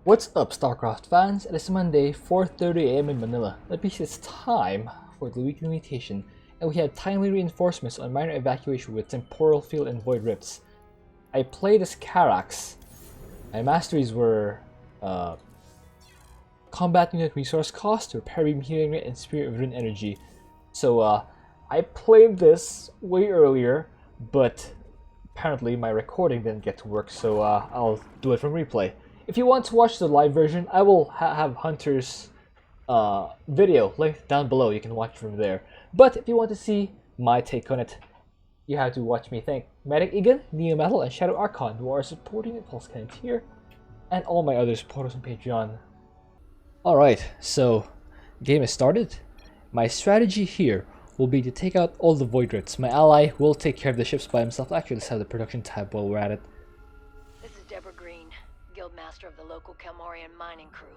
What's up, Starcraft fans? It is Monday, 4:30 AM in Manila. That means it's time for the weekly mutation, and we have timely reinforcements on minor evacuation with Temporal Field and Void Rifts. I played as Karax. My masteries were Combat Unit Resource Cost, Repair Beam Healing Rate, and Spirit of Rune Energy. So I played this way earlier, but apparently my recording didn't get to work, so I'll do it from replay. If you want to watch the live version, I will have Hunter's video linked down below. You can watch from there. But if you want to see my take on it, you have to watch me thank Medic Egan, Neo Metal, and Shadow Archon, who are supporting the Pulse Cannon tier, and all my other supporters on Patreon. Alright, so game is started. My strategy here will be to take out all the Void Rifts. My ally will take care of the ships by himself. Actually, let's have the production tab while we're at it. This is Deborah Green, Guildmaster of the local Kelmorian mining crew.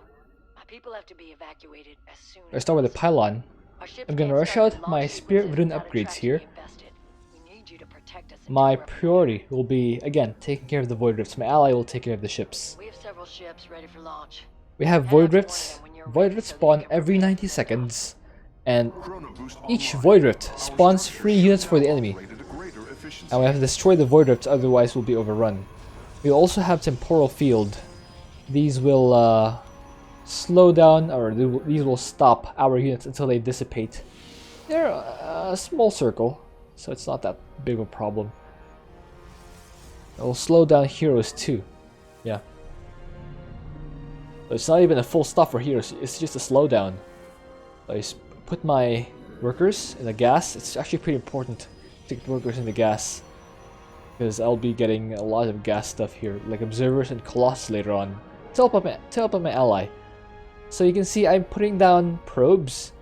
My people have to be evacuated as soon as I start with the pylon. I'm gonna rush out my Spirit of Rune upgrades here. My priority will be, again, taking care of the Void Rifts. My ally will take care of the ships. We have several ships ready for launch. We have Void Rifts. Void Rifts spawn every 90 seconds, and each Void Rift spawns 3 units for the enemy. And we have to destroy the Void Rifts, otherwise we'll be overrun. We also have Temporal Field. These will slow down, or these will stop our units until they dissipate. They're a small circle, so it's not that big of a problem. It will slow down heroes too. Yeah. But it's not even a full stop for heroes, it's just a slowdown. I put my workers in the gas. It's actually pretty important to get workers in the gas, because I'll be getting a lot of gas stuff here, like observers and colossus later on, to help out my ally. So you can see I'm putting down probes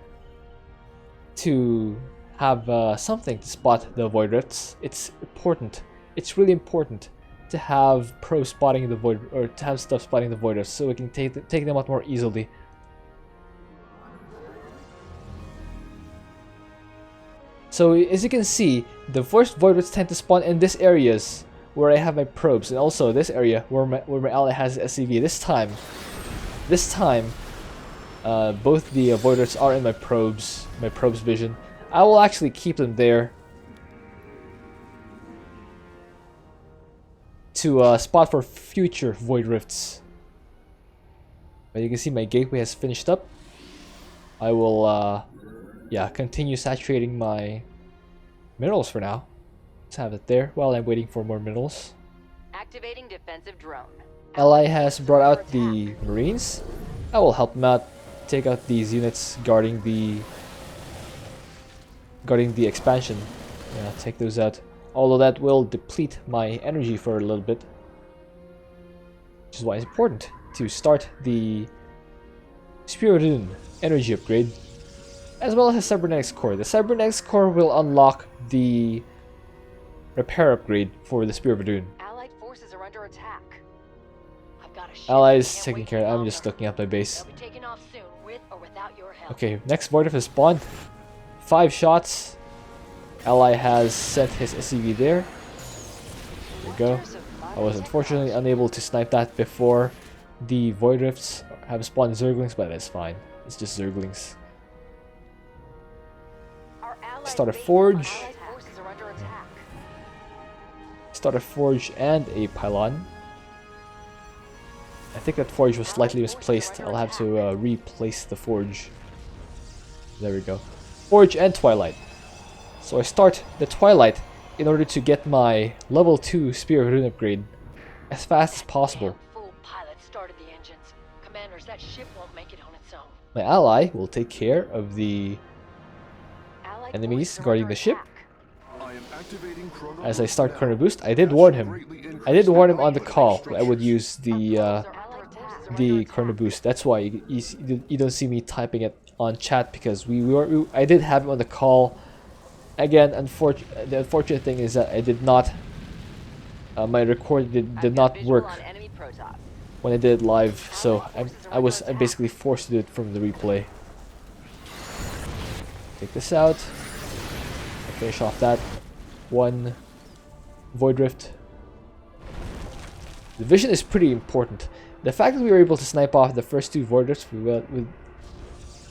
to have something to spot the Void Rifts. It's important. It's really important to have probes spotting the Void, or to have stuff spotting the Void Rifts, so we can take them out more easily. So as you can see, the first Void Rifts tend to spawn in these areas where I have my probes, and also this area where my ally has SCV. This time, both the Void Rifts are in my probes vision. I will actually keep them there to spot for future Void Rifts. But you can see my gateway has finished up. I will continue saturating my minerals for now. Let's have it there while I'm waiting for more minerals. Activating defensive drone. Ally has brought out the Marines. I will help them out, take out these units guarding the expansion. Yeah, take those out. Although that will deplete my energy for a little bit, which is why it's important to start the Spirit Rune energy upgrade, as well as the Cybernetics Core. The Cybernetics Core will unlock the repair upgrade for the Spirit of Rune. Allied forces are under attack. I've got a ship. Allies taking care. I'm just looking at my base. They'll be taken off soon, with or without your help. Okay, next Void Rift has spawned. 5 shots. Ally has sent his SCV there. There we go. I was unfortunately unable to snipe that before the Void Rifts have spawned Zerglings, but that's fine. It's just Zerglings. Start a forge. Start a forge and a pylon. I think that forge was slightly misplaced. I'll have to replace the forge. There we go. Forge and Twilight. So I start the Twilight in order to get my level 2 Spirit of Rune upgrade as fast as possible. Full pilot started the engines. Commanders, that ship won't make it on its own. My ally will take care of the enemies guarding the ship. As I start Chrono Boost, I did warn him. I did warn him on the call that I would use the Chrono Boost. That's why you don't see me typing it on chat, because I did have him on the call. Again, the unfortunate thing is that I did not. My record did not work when I did it live, so I'm basically forced to do it from the replay. Take this out. Finish off that one Void Rift. The vision is pretty important. The fact that we were able to snipe off the first 2 Voiders with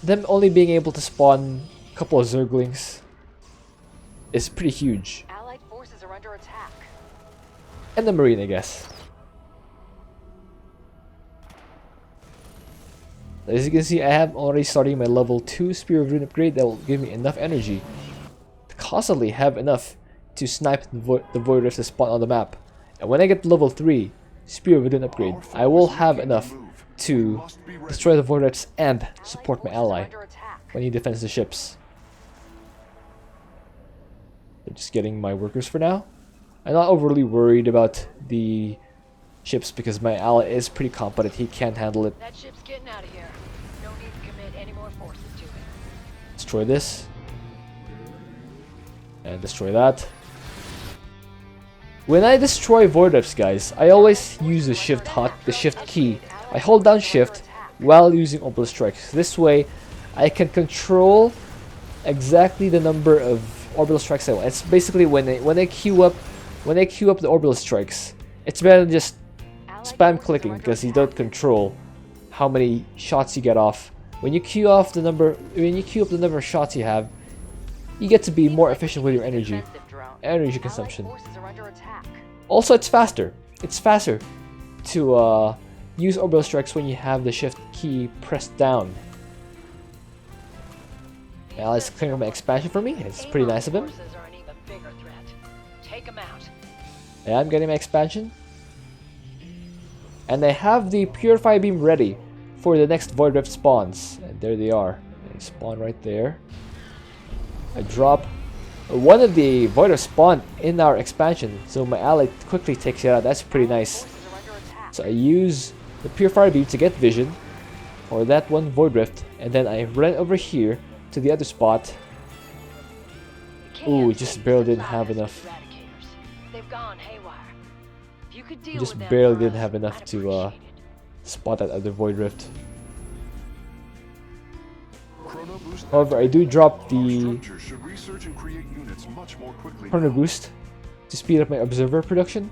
them only being able to spawn a couple of Zerglings is pretty huge. Allied forces are under attack. And the Marine, I guess. As you can see, I have already starting my level 2 Spear of Rune upgrade that will give me enough energy to constantly have enough to snipe the Voiders that spawn on the map. And when I get to level 3 Spear of Rune upgrade, I will have enough to destroy the Voiders and support my ally when he defends the ships. I'm just getting my workers for now. I'm not overly worried about the ships because my ally is pretty competent. He can handle it. That ship's getting out of here. No need to commit any more forces to it. Destroy this. And destroy that. When I destroy Voidus, guys, I always use the shift key. I hold down shift while using orbital strikes. This way I can control exactly the number of orbital strikes I want. It's basically when I queue up the orbital strikes, it's better than just spam clicking because you don't control how many shots you get off. When you queue up the number of shots you have, you get to be more efficient with your energy consumption. Also, it's faster. It's faster to use orbital strikes when you have the shift key pressed down. Now let's clear my expansion for me. It's pretty nice of him. Yeah, I'm getting my expansion. And I have the Purify Beam ready for the next Void Rift spawns. And there they are. They spawn right there. I drop one of the Void Rift spawn in our expansion, so my ally quickly takes it out. That's pretty nice. So I use the Purifier Beam to get vision for that one Void Rift, and then I run over here to the other spot. Ooh, just barely didn't have enough. Just barely didn't have enough to spot that other Void Rift. However, I do drop the Chrono Boost to speed up my Observer production.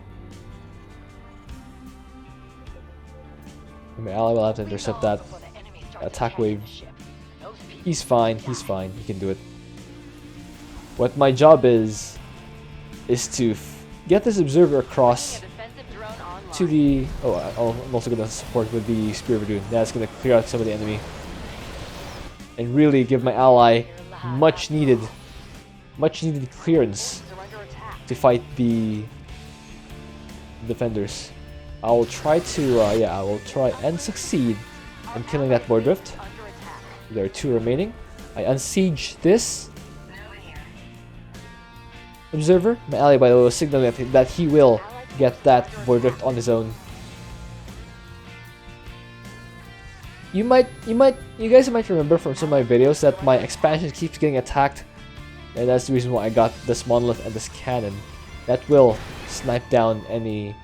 And my ally will have to intercept that attack wave. He's fine, he can do it. What my job is to get this Observer across to the... Oh, I'm also going to support with the Spear of Doom. That's going to clear out some of the enemy. And really give my ally much needed clearance to fight the defenders. I will try to, I will try and succeed in killing that Void Rift. There are 2 remaining. I unsiege this Observer. My ally, by the way, will signal that he will get that Void Rift on his own. You guys might remember from some of my videos that my expansion keeps getting attacked, and that's the reason why I got this monolith and this cannon that will snipe down any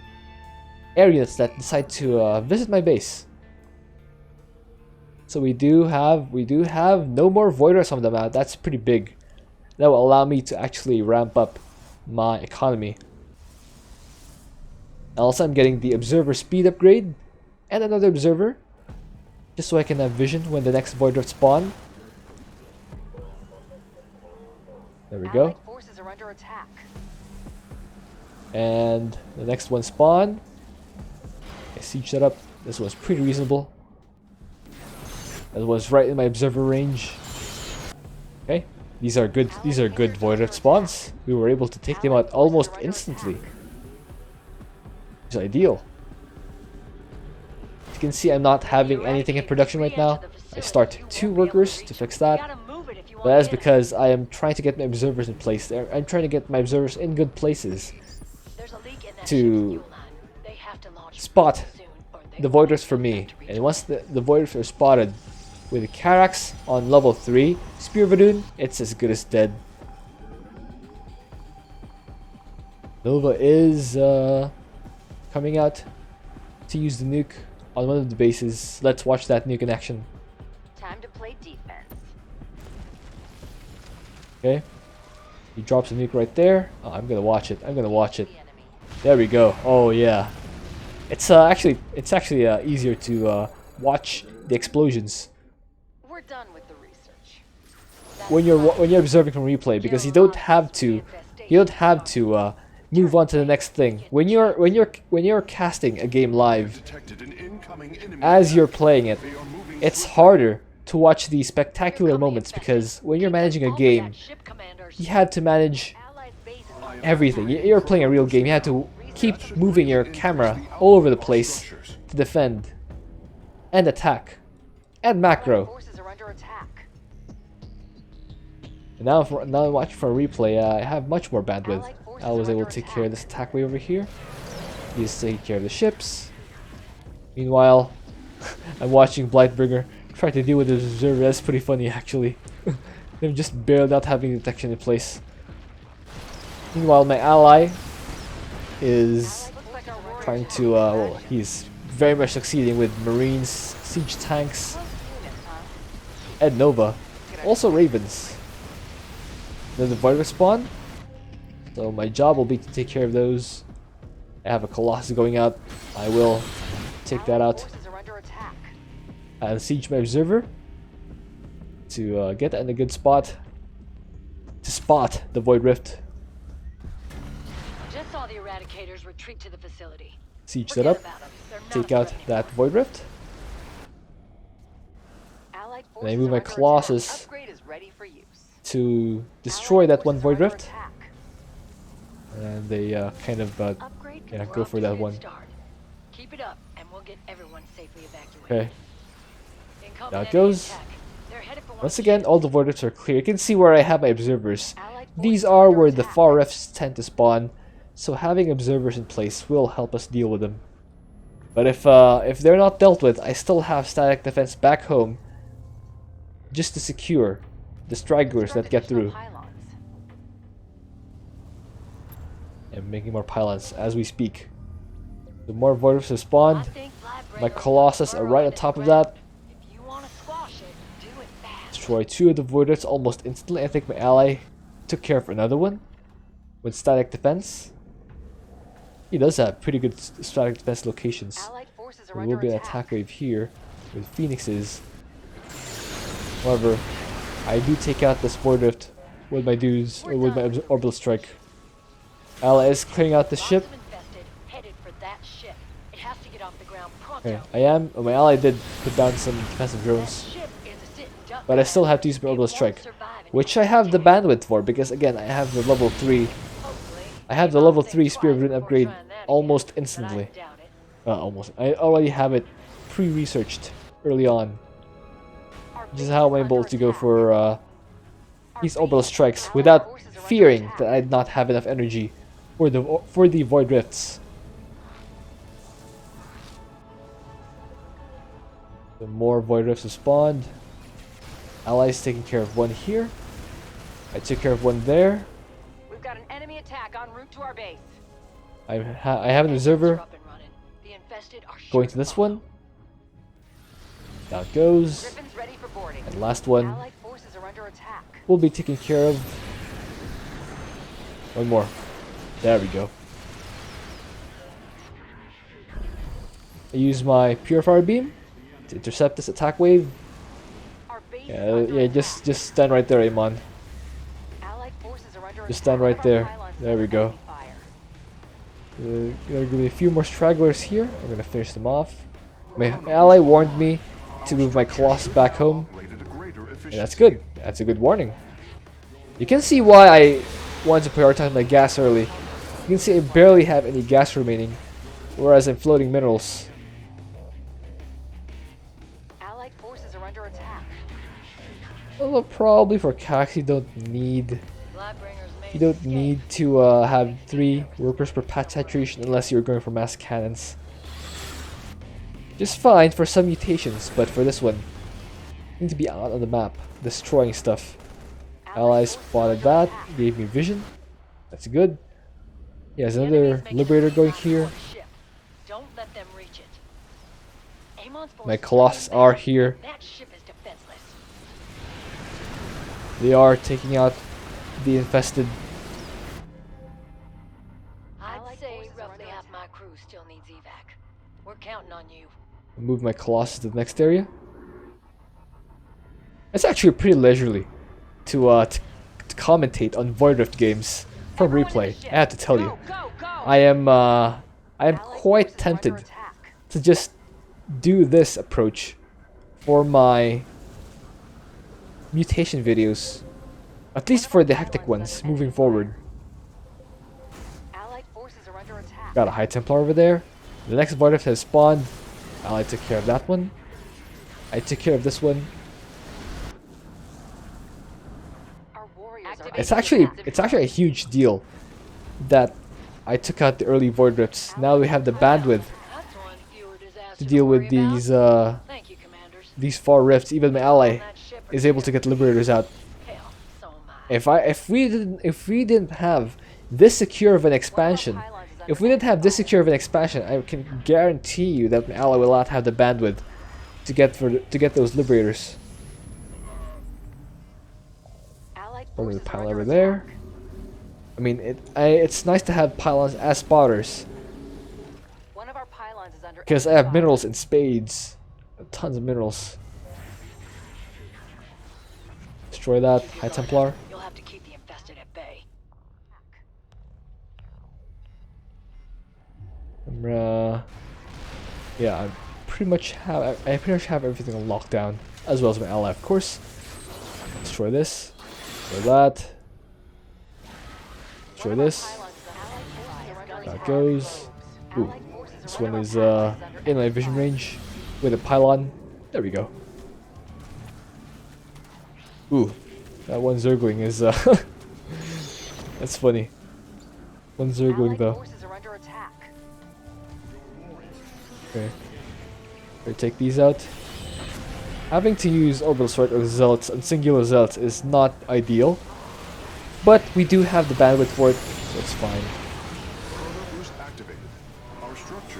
areas that decide to visit my base. So we do have no more Voiders on the map. That's pretty big. That will allow me to actually ramp up my economy. Also, I'm getting the Observer speed upgrade and another Observer, just so I can have vision when the next Void Rift spawn. There we go. And the next one spawn. I siege that up. This was pretty reasonable. That was right in my Observer range. Okay, these are good Void Rift spawns. We were able to take them out almost instantly. It's ideal. You can see I'm not having anything in production right now. I start 2 workers to fix that. But that's because I am trying to get my observers in place. I'm trying to get my observers in good places to spot the Voiders for me. And once the Voiders are spotted with the Karax on level 3, Spear of Adun, it's as good as dead. Nova is coming out to use the nuke on one of the bases. Let's watch that nuke in action. Time to play defense. Okay. He drops a nuke right there. Oh, I'm gonna watch it. There we go. Oh yeah. It's actually easier to watch the explosions We're done with the research. when you're observing from replay, because you don't have to move on to the next thing. When you're casting a game live, as you're playing it, it's harder to watch these spectacular moments, because when you're managing a game, you have to manage everything. You're playing a real game. You have to keep moving your camera all over the place to defend and attack and macro. Forces are under attack. And now, now watching for a replay, I have much more bandwidth. I was able to take care of this attack way over here. He's taking care of the ships. Meanwhile, I'm watching Blightbringer try to deal with the observer. That's pretty funny, actually. Them just barely not having detection in place. Meanwhile, my ally is trying to, well, he's very much succeeding with Marines, siege tanks, and Nova. Also Ravens. Then the Void respawn. So my job will be to take care of those. I have a Colossus going out. I will take that out. And siege my observer to get that in a good spot to spot the Void Rift. Just saw the Eradicators retreat to the facility. Siege that up. Take out that Void Rift. And I move my Colossus to destroy that one Void Rift. And they kind of yeah, go for that one. Keep it up, and we'll get everyone safely evacuated. Okay. Now it goes. Once again, all the Void Rifts are clear. You can see where I have my observers. These are where the far rifts tend to spawn, so having observers in place will help us deal with them. But if they're not dealt with, I still have static defense back home, just to secure the stragglers that get through. And making more pylons as we speak. The more Void Rifts have spawned, my Colossus are right on top of that. Destroy 2 of the Void Rifts almost instantly. I think my ally took care of another one with static defense. He does have pretty good static defense locations. There will be an attack wave here with Phoenixes. However, I do take out this Void Rift with my dudes, or with my orbital strike. Ally is clearing out the ship. Okay, my ally did put down some defensive drones. But I still have to use my orbital strike, which I have the bandwidth for, because again, I have the level 3. I have the level 3 Spear of Ruin upgrade almost instantly. Almost. I already have it pre-researched early on. This is how I'm able to go for these orbital strikes without fearing that I'd not have enough energy for the Void Rifts. The more Void Rifts have spawned. Allies taking care of one here. I took care of one there. We've got an enemy attack en route to our base. I have an observer going to this one. Down it goes. And last one will be taken care of. One more. There we go. I use my Purifier Beam to intercept this attack wave. Yeah, just stand right there, Amon. Just stand right there. There we go. Gonna give me a few more stragglers here. I'm gonna finish them off. My ally warned me to move my Colossus back home. And that's good. That's a good warning. You can see why I wanted to prioritize my gas early. You can see I barely have any gas remaining, whereas I'm floating minerals. Allied forces are under attack. Although probably for Karax you don't need to have 3 workers per patch saturation unless you're going for mass cannons. Just fine for some mutations, but for this one, you need to be out on the map, destroying stuff. Allies spotted that, gave me vision. That's good. He has another Liberator going here. My Colossus are here. They are taking out the infested. I'd say roughly half my crew still needs evac. We're counting on you. Move my Colossus to the next area. It's actually pretty leisurely to commentate on Void Rift games from replay. I have to tell you, I am quite tempted to just do this approach for my mutation videos, at least for the hectic ones moving forward. Got a High Templar over there. The next Void Rift has spawned. I took care of that one. I took care of this one. It's actually a huge deal that I took out the early Void Rifts. Now we have the bandwidth to deal with these far rifts. Even my ally is able to get Liberators out. If we didn't have this secure of an expansion, I can guarantee you that my ally will not have the bandwidth to get those Liberators. Only the pile over there. I mean, it's nice to have pylons as spotters, because I have minerals in spades, tons of minerals. Destroy that High Templar. You'll have to keep the infested at bay. Yeah, I pretty much have everything on lockdown, as well as my ally, of course. Destroy this. Destroy that. Destroy this. That goes. Ooh, this one is in my vision range with a pylon. There we go. Ooh, that one Zergling is that's funny. One Zergling though. Okay. Better take these out. Having to use Orbital Strike or Zealots and Singular Zealots is not ideal, but we do have the bandwidth for it, so it's fine.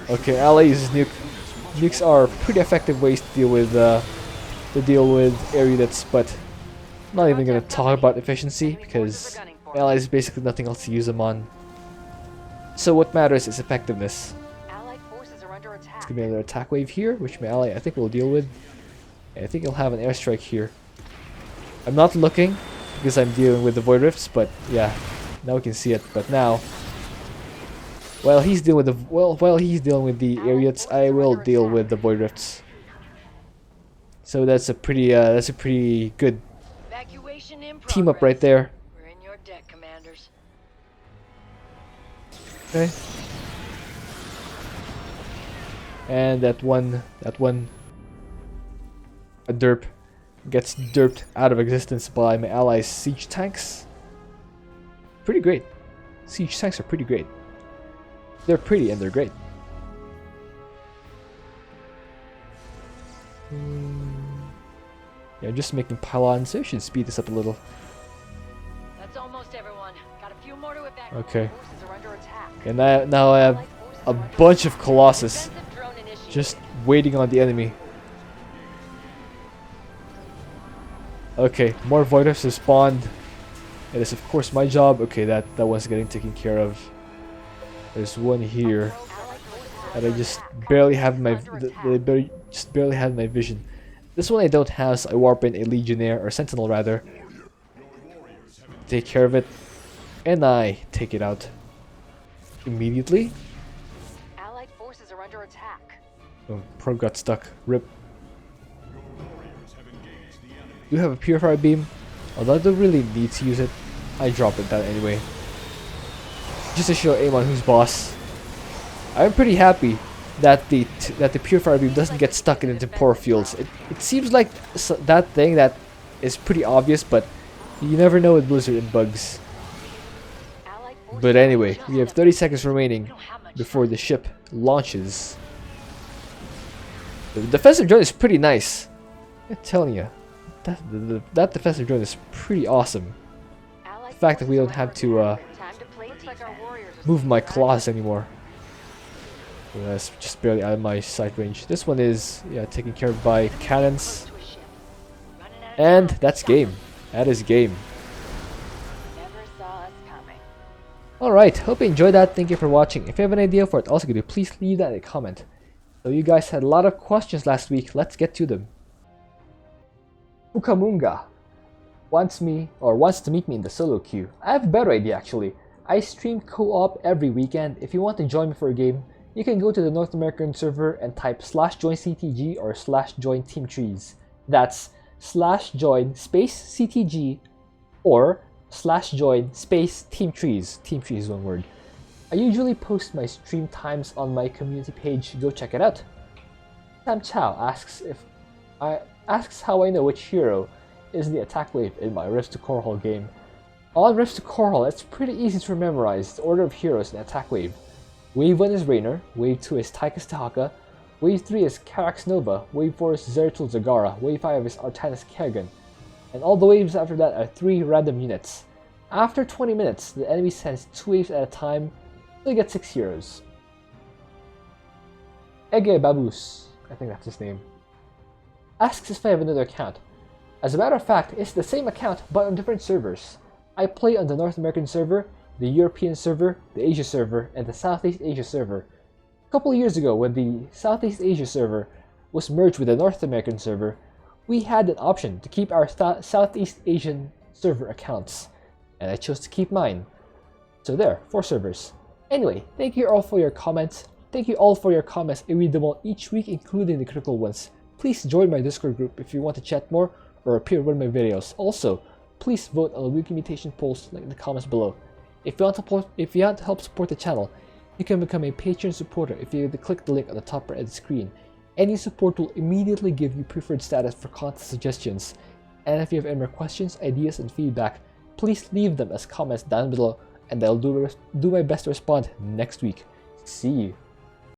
Okay, ally uses nuke. Nukes are pretty effective ways to deal with air units, but I'm not even gonna talk about efficiency because ally is basically nothing else to use them on. So what matters is effectiveness. It's gonna be another attack wave here, which my ally I think will deal with. I think he'll have an airstrike here. I'm not looking because I'm dealing with the Void Rifts, but yeah, now we can see it. But now, while he's dealing with the Ariats, I will deal with the Void Rifts. So that's a pretty good team up right there. We're in your deck, commanders. Okay. And that one a derp gets derped out of existence by my allies' siege tanks. Pretty great. Siege tanks are pretty great. They're pretty and they're great. Yeah, I'm just making pylons, so I should speed this up a little. That's almost everyone. Got a few more to evacuate. Okay. And now I have a bunch of Colossus just waiting on the enemy. Okay, more Void Rifts have spawned. It is of course my job. Okay, that one's getting taken care of. There's one here that I just barely have my vision. This one I don't have, so I warp in a Legionnaire or Sentinel rather. Take care of it, and I take it out immediately. Allied forces are under attack. Oh, probe got stuck. Rip. Do have a Purifier Beam, although I don't really need to use it. I drop it down anyway, just to show aim on who's boss. I'm pretty happy that the Purifier Beam doesn't get stuck in the Temporal Fields. It seems like that thing that is pretty obvious, but you never know with Blizzard and bugs. But anyway, we have 30 seconds remaining before the ship launches. The defensive drone is pretty nice. I'm telling you. That defensive drone is pretty awesome. The fact that we don't have to move my claws anymore. That's just barely out of my sight range. This one is taken care of by cannons. And that's game. That is game. Alright, hope you enjoyed that. Thank you for watching. If you have an idea for what else I could do, please leave that in a comment. So you guys had a lot of questions last week. Let's get to them. Ukamunga wants to meet me in the solo queue. I have a better idea actually. I stream co-op every weekend. If you want to join me for a game, you can go to the North American server and type /join_CTG or /join_teamtrees. That's /join space CTG or /join space teamtrees. Teamtrees is one word. I usually post my stream times on my community page. Go check it out. Sam Chow asks how I know which hero is the attack wave in my Rifts to Korhal game. On Rifts to Korhal, it's pretty easy to memorize the order of heroes in attack wave. Wave 1 is Raynor, Wave 2 is Tychus Tahaka, Wave 3 is Karax Nova, Wave 4 is Zeratul Zagara, Wave 5 is Artanis Kerrigan, and all the waves after that are 3 random units. After 20 minutes, the enemy sends 2 waves at a time, so you get 6 heroes. Ege Babus, I think that's his name, asks if I have another account. As a matter of fact, it's the same account but on different servers. I play on the North American server, the European server, the Asia server, and the Southeast Asia server. A couple of years ago, when the Southeast Asia server was merged with the North American server, we had an option to keep our Southeast Asian server accounts, and I chose to keep mine. So there, 4 servers. Anyway, thank you all for your comments. Thank you all for your comments. I read them all each week, including the critical ones. Please join my Discord group if you want to chat more or appear in one of my videos. Also, please vote on the weekly mutation polls in the comments below. If you want to help support the channel, you can become a Patreon supporter if you click the link on the top right of the screen. Any support will immediately give you preferred status for content suggestions. And if you have any more questions, ideas, and feedback, please leave them as comments down below, and I'll do my best to respond next week. See you.